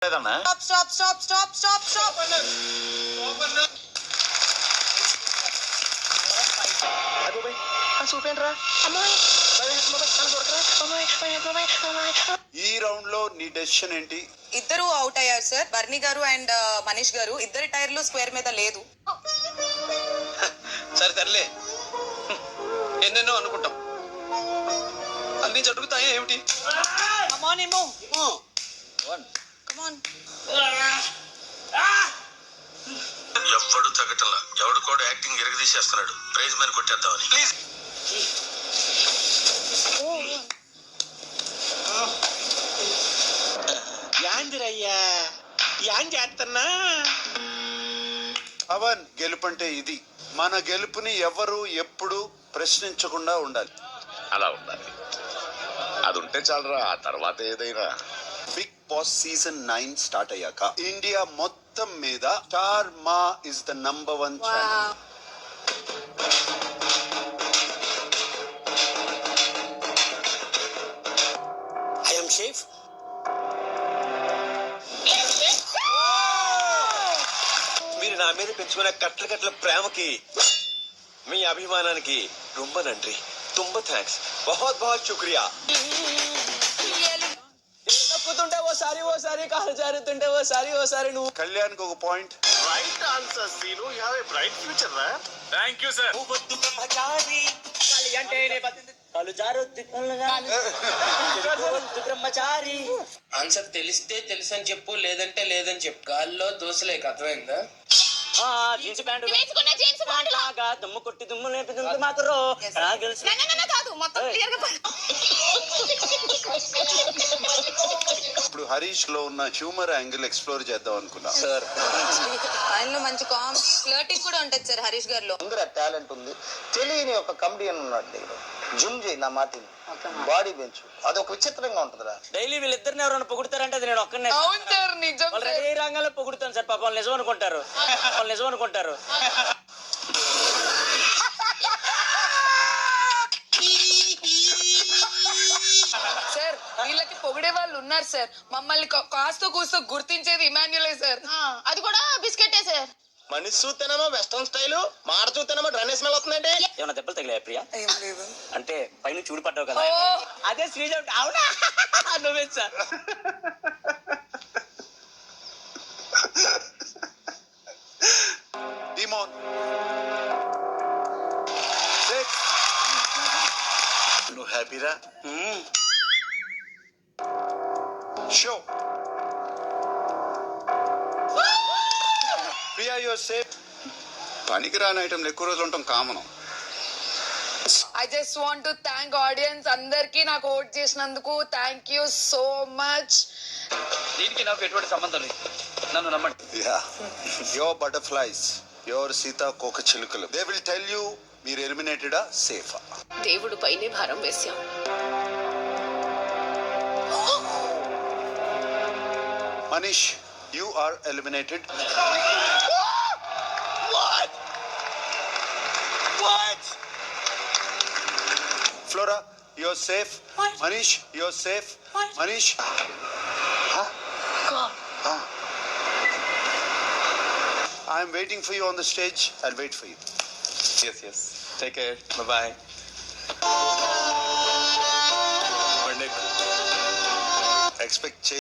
లేదన్నా స్టాప్. చూపేంట్రా ఈ రౌండ్ లో నీ డెసిషన్ ఏంటి? ఇద్దరు అవుట్ అయ్యారు సార్. బర్నీ గారు అండ్ మనీష్ గారు. ఇద్దరి టైర్లు స్క్వేర్ మీద లేదు. సరే తరలే, ఎన్నెన్నో అనుకుంటాం, అన్ని జరుగుతాయా ఏమిటి? Come on. ఎవ్వడు తగ్గటంలా, ఎవడు కూడా యాక్టింగ్ ఎరగదీసేస్తున్నాడు. ప్రైజ్ మని కొట్టేద్దామని. ప్లీజ్ యాందిరయ్యా యాన్ చేస్తున్నా. పవన్ గెలుపంటే ఇది. మన గెలుపుని ఎవరు ఎప్పుడు ప్రశ్నించకుండా ఉండాలి. అలా ఉండాలి. అది ఉంటే చాలరా, ఆ తర్వాత ఏదైనా. బిగ్ బాస్ సీజన్ 9 స్టార్ట్ అయ్యాక ఇండియా మొత్తం మీద Star Maa is the number 1 channel. I'm chef. మీరు నా మీద పెంచుకునే కట్ల ప్రేమకి, మీ అభిమానానికి రొంబ నండ్రి. తుంబ థ్యాంక్స్. బహుత్ శుక్రియా. నొక్కుతుంటే ఓసారి కాలు జారుతుంటే ఓసారి నువ్వు. కళ్యాణ్కి ఒక point. Right answer Seenu. You have a bright future రా. Thank you sir. ఆన్సర్ తెలిస్తే తెలుసని చెప్పు, లేదంటే లేదని చెప్పు. గాల్లో దోశలేక అర్థమైందా? జీన్స్ ప్యాంట్ లాగా దుమ్ము కొట్టి దుమ్ము లేపి దుమ్ము మాత్రం కాదు, మొత్తం క్లియర్ గా. ఇప్పుడు హరీష్ లో ఉన్న హ్యూమర్ యాంగిల్ ఎక్స్ప్లోర్ చేద్దాం అనుకున్నా. సార్ ఆయనలో మంచి కామెడీ ఫ్లర్టీ కూడా ఉంటది సార్ హరీష్ గారిలో. ముందర టాలెంట్ ఉంది. తెలియని ఒక కమెడియన్ ఉన్నాడు దగ్గర. జిమ్ చేయి, నా మాట బాడీ పెంచు. అదొక విచిత్రంగా ఉంటుందిరా. డైలీ వీళ్ళిద్దరిని ఎవరైనా పొగుడతారంటే అది నేను ఒక్కనే. అవును సార్, నిజం. వాళ్ళు ఏ రంగంలో పొగుడుతాను సార్. పాపం నిజం అనుకుంటారు. సార్ వీళ్ళకి పొగిడే వాళ్ళు ఉన్నారు సార్. మమ్మల్ని కాస్త కూస్తో గుర్తించేది ఇమాన్యులే సార్. అది కూడా బిస్కెటే సార్. మనిషి చూస్తేనేమో వెస్ట్రన్ స్టైల్, మాట చూస్తేనేమో డ్రన్ స్మెల్ వస్తుందండి. ఏమైనా దెబ్బలు తగిలాయా ప్రియా? ఏం లేదు. అంటే పైన చూడు పడ్డావు కదా. అదే శ్రీజ. అవునా? నువ్వే సార్. డిమోన్ నువ్వు హ్యాపీరా? షో. Priya your safe. పనికిరాని ఐటెంలు ఎక్కువ రోజులు ఉంటాం common. I just want to thank audience అందరికి నాకు ఓట్ చేసినందుకు. Thank you so much. దీనికి నాకు ఎటువంటి సంబంధం లేదు, నన్ను నమ్మండి. యువర్ బటర్ఫ్లైస్, యువర్ సీతాకోక చిలుకలు, దే విల్ టెల్ యూ మీరు ఎలిమినేటెడా సేఫా. దేవుడు పైనే భారం వేశాం. Manish, you are eliminated. What? Flora, you're safe. What? Manish, you're safe. What? Manish. Huh? God. I'm waiting for you on the stage. I'll wait for you. Yes. Take care. Bye-bye. Expect change.